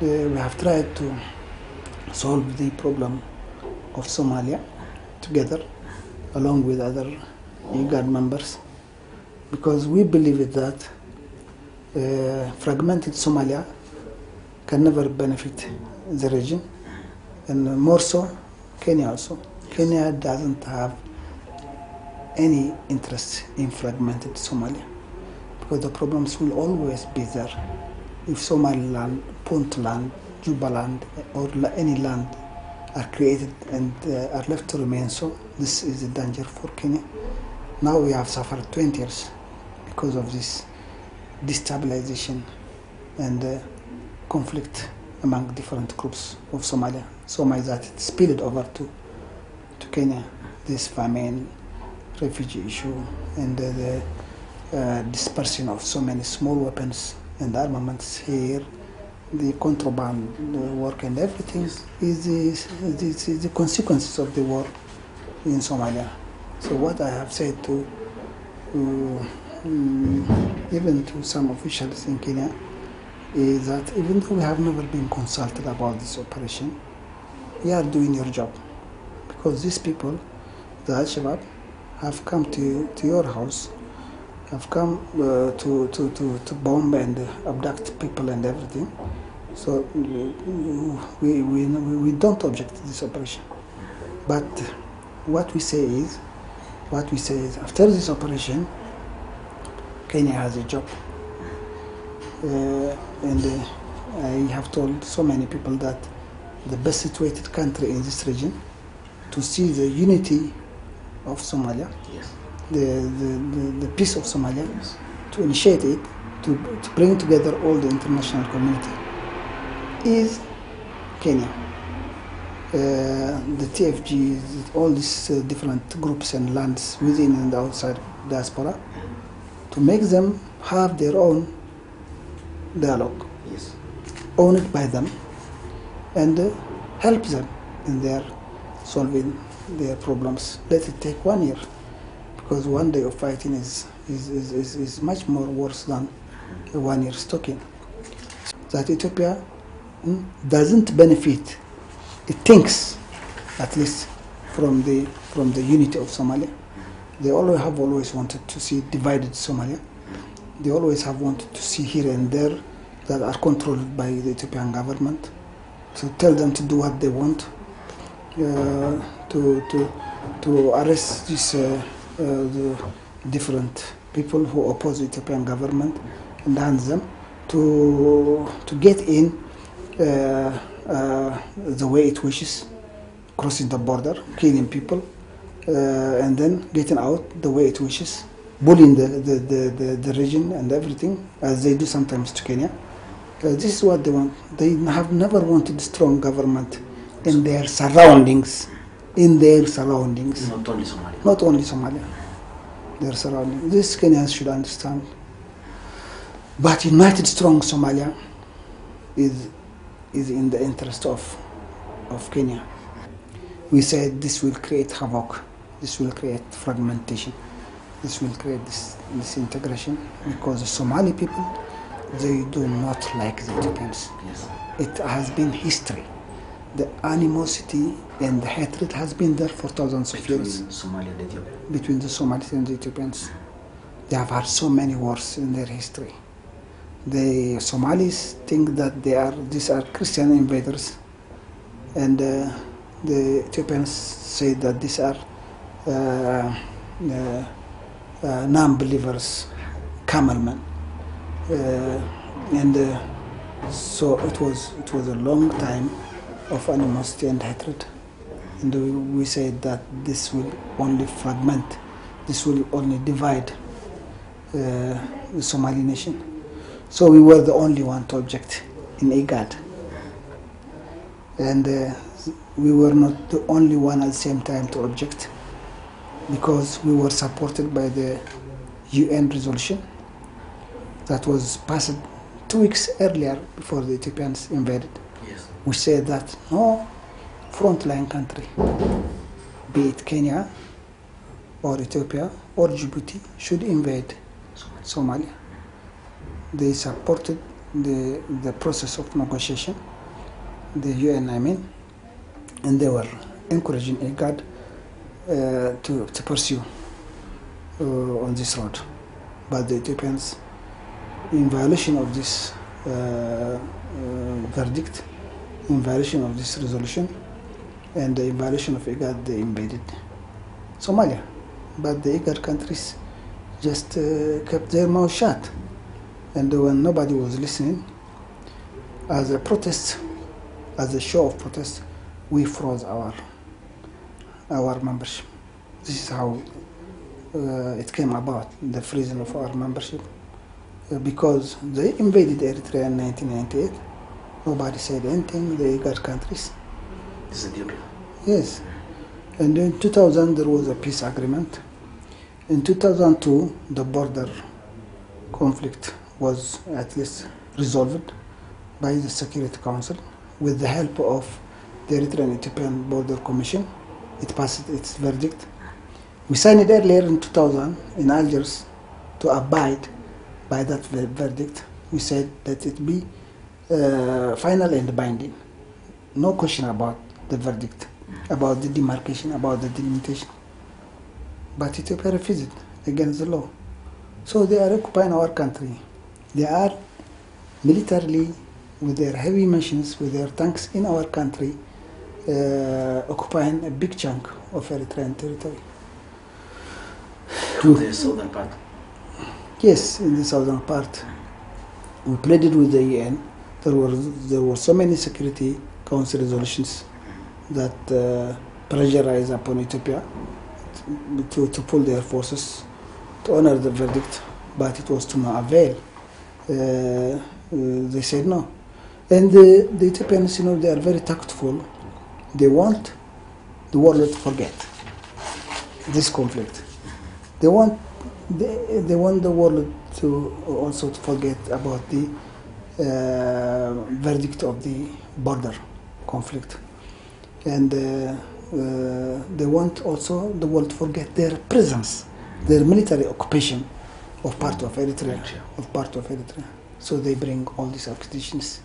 we have tried to solve the problem of Somalia together along with other IGAD members, because we believe that fragmented Somalia can never benefit the region, and more so Kenya also. Kenya doesn't have any interest in fragmented Somalia, because the problems will always be there. If Somaliland, Puntland, Jubaland, or any land are created and are left to remain so, this is a danger for Kenya. Now we have suffered 20 years because of this destabilization and conflict among different groups of Somalia, so much that it spilled over to Kenya. This famine, refugee issue, and the dispersion of so many small weapons and armaments here, the contraband work and everything is the consequences of the war in Somalia. So what I have said to even to some officials in Kenya is that even though we have never been consulted about this operation, you are doing your job, because these people, the Shabaab, have come to your house, have come to bomb and abduct people and everything. So we don't object to this operation. But what we say is after this operation, Kenya has a job. And I have told so many people that the best situated country in this region to see the unity of Somalia, yes, the peace of Somalia, yes, to initiate it, to bring together all the international community, is Kenya. The TFG, all these different groups and lands within and outside diaspora, to make them have their own dialogue, yes, owned by them, and help them in their solving their problems. Let it take 1 year, because 1 day of fighting is much more worse than 1 year talking. That Ethiopia doesn't benefit, it thinks, at least from the unity of Somalia. They always wanted to see divided Somalia. They always have wanted to see here and there that are controlled by the Ethiopian government, to tell them to do what they want, to arrest these the different people who oppose the Ethiopian government and hand them to get in the way it wishes, crossing the border, killing people, and then getting out the way it wishes, bullying the region and everything, as they do sometimes to Kenya. This is what they want. They have never wanted strong government in their surroundings. Not only Somalia. Not only Somalia. Their surroundings. This Kenyans should understand. But united strong Somalia is in the interest of Kenya. We said this will create havoc. This will create fragmentation. This will create this disintegration, because the Somali people, they do not like the Ethiopians. Yes. It has been history. The animosity and the hatred has been there for thousands of years. Between the Somalis and the Ethiopians. They have had so many wars in their history. The Somalis think that these are Christian invaders, and the Ethiopians say that these are non-believers, camelmen. So it was a long time of animosity and hatred, and we said that this will only fragment, this will only divide the Somali nation. So we were the only one to object in IGAD, and we were not the only one at the same time to object, because we were supported by the UN resolution that was passed 2 weeks earlier before the Ethiopians invaded. Yes. We said that no frontline country, be it Kenya or Ethiopia or Djibouti, should invade Somalia. They supported the process of negotiation the UN, I mean, and they were encouraging IGAD to pursue on this road. But the Ethiopians, in violation of this verdict, in violation of this resolution, and in violation of IGAD, they invaded Somalia. But the IGAD countries just kept their mouth shut. And when nobody was listening, as a protest, as a show of protest, we froze our membership. This is how it came about, the freezing of our membership. Because they invaded Eritrea in 1998. Nobody said anything, the IGAD countries. This is Ethiopia? Yes. And in 2000 there was a peace agreement. In 2002 the border conflict was at least resolved by the Security Council with the help of the Eritrean Ethiopian Border Commission. It passed its verdict. We signed it earlier in 2000 in Algiers to abide by that verdict. We said that it be final and binding. No question about the verdict, about the demarcation, about the delimitation. But Ethiopia refused against the law. So they are occupying our country. They are militarily, with their heavy machines, with their tanks in our country, occupying a big chunk of Eritrean territory. To the southern part? Yes, in the southern part. We pleaded with the UN. There were so many Security Council resolutions that pressurized upon Ethiopia to pull their forces to honor the verdict, but it was to no avail. They said no. And the Ethiopians, they are very tactful. They want the world to forget this conflict. They want the world to also to forget about the verdict of the border conflict. And they want also the world to forget their presence, their military occupation of part of Eritrea, So they bring all these accusations.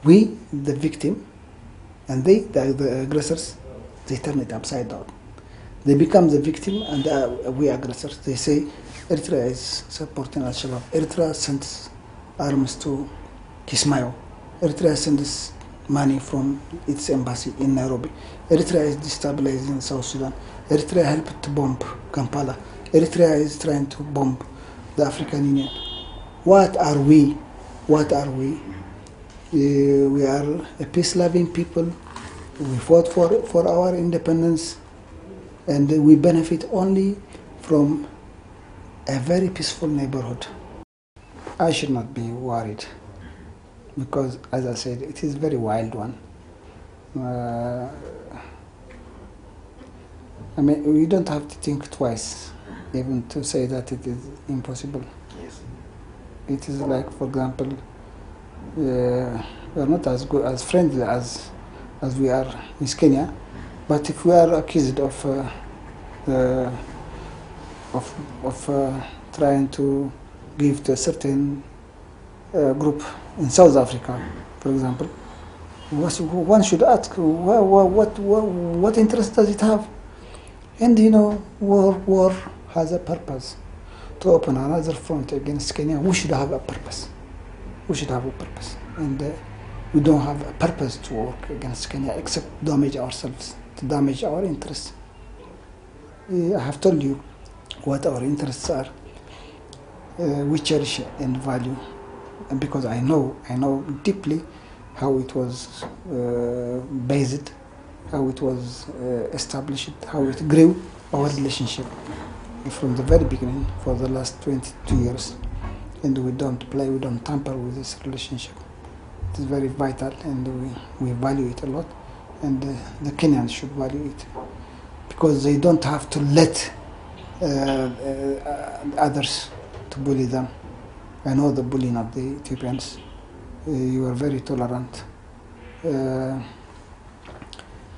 We, the victim, and they, the aggressors, they turn it upside down. They become the victim and we aggressors. They say Eritrea is supporting Shabaab. Eritrea sends arms to Kismayo. Eritrea sends money from its embassy in Nairobi. Eritrea is destabilizing South Sudan. Eritrea helped to bomb Kampala. Eritrea is trying to bomb the African Union. What are we? We are a peace-loving people. We fought for our independence, and we benefit only from a very peaceful neighborhood. I should not be worried, because, as I said, it is a very wild one. I mean, we don't have to think twice, even to say that it is impossible. Yes. It is like, for example, we are not as good, as friendly as we are with Kenya, but if we are accused of trying to give to a certain group in South Africa, for example, one should ask, what interest does it have? And war has a purpose. To open another front against Kenya, we should have a purpose. And we don't have a purpose to work against Kenya except damage ourselves, to damage our interests. I have told you what our interests are. We cherish and value, and because I know deeply how it was based, how it was established, how it grew, our relationship from the very beginning for the last 22 years. And we don't play, we don't tamper with this relationship. It is very vital, and we value it a lot, and the Kenyans should value it, because they don't have to let others to bully them. I know the bullying of the Ethiopians. You are very tolerant.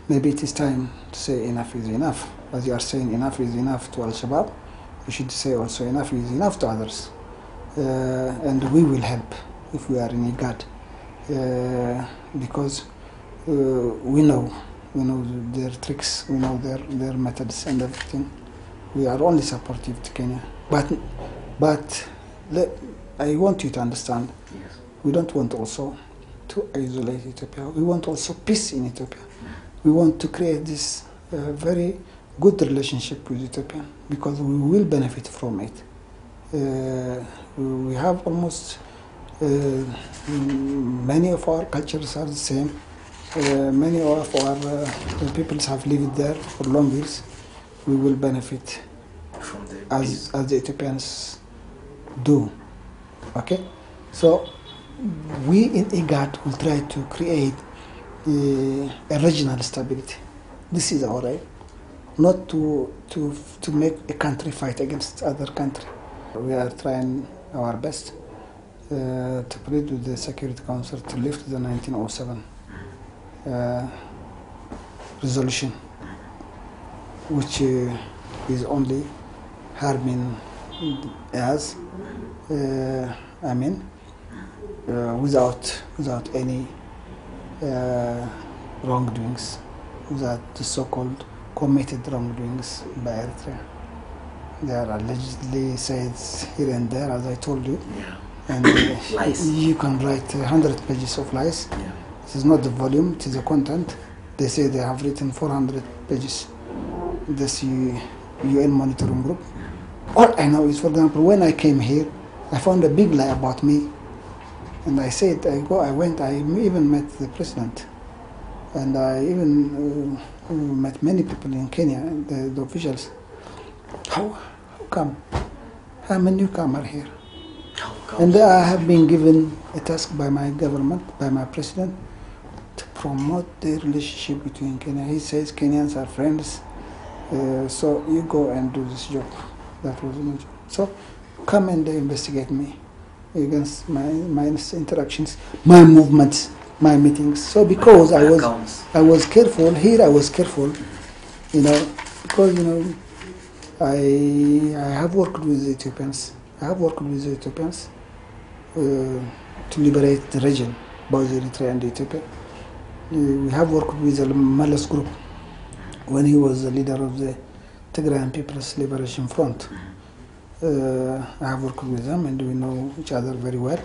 Maybe it is time to say enough is enough. As you are saying enough is enough to Al-Shabaab, you should say also enough is enough to others. And we will help if we are in IGAD. because we know their tricks, we know their methods and everything. We are only supportive to Kenya, but I want you to understand. Yes. We don't want also to isolate Ethiopia. We want also peace in Ethiopia. We want to create this very good relationship with Ethiopia because we will benefit from it. We have almost many of our cultures are the same. Many of our peoples have lived there for long years. We will benefit From the as the Ethiopians do. Okay, so we in IGAD will try to create a regional stability. This is our aim, not to make a country fight against other country. We are trying our best to plead with the Security Council to lift the 1907 resolution, which is only harming us. Without any wrongdoings, without the so-called committed wrongdoings by Eritrea. They are allegedly said here and there, as I told you, and Lies. you can write 100 pages of lies. Yeah. It is not the volume, it is the content. They say they have written 400 pages. This UN monitoring group. All I know is, for example, when I came here, I found a big lie about me. And I said, I even met the president. And I even met many people in Kenya, the officials. How come? I'm a newcomer here. How come? And I have been given a task by my government, by my president, to promote the relationship between Kenya. He says Kenyans are friends, so you go and do this job. That was my job. So come and investigate me against my interactions, my movements, my meetings. So because I was careful here, I was careful, because I have worked with the Ethiopians. I have worked with the Ethiopians to liberate the region, both Eritrea and Ethiopia. We have worked with the Malas group when he was the leader of the Tigrayan People's Liberation Front. I have worked with them and we know each other very well.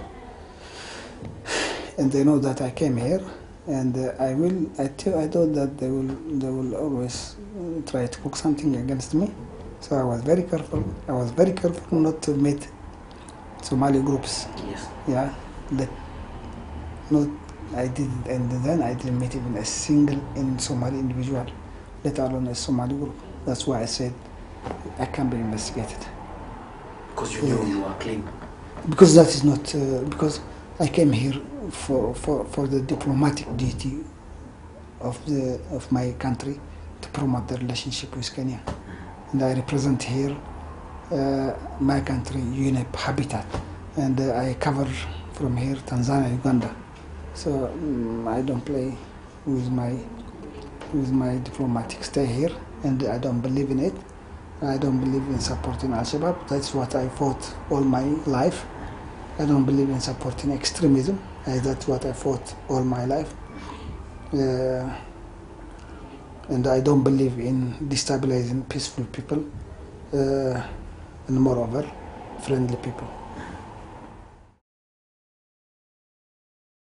And they know that I came here, and I thought that they will always try to cook something against me. So I was very careful. I was very careful not to meet Somali groups. Yes. Yeah, I didn't, and then I didn't meet even a single Somali individual, let alone a Somali group. That's why I said I can be investigated. Because you knew you were clean. Because that is not because I came here for the diplomatic duty of my country to promote the relationship with Kenya, and I represent here my country, UNEP habitat, and I cover from here Tanzania, Uganda. So I don't play with my diplomatic stay here, and I don't believe in it. I don't believe in supporting Shabaab. That's what I fought all my life. I don't believe in supporting extremism. That's what I fought all my life. And I don't believe in destabilizing peaceful people, and moreover, friendly people.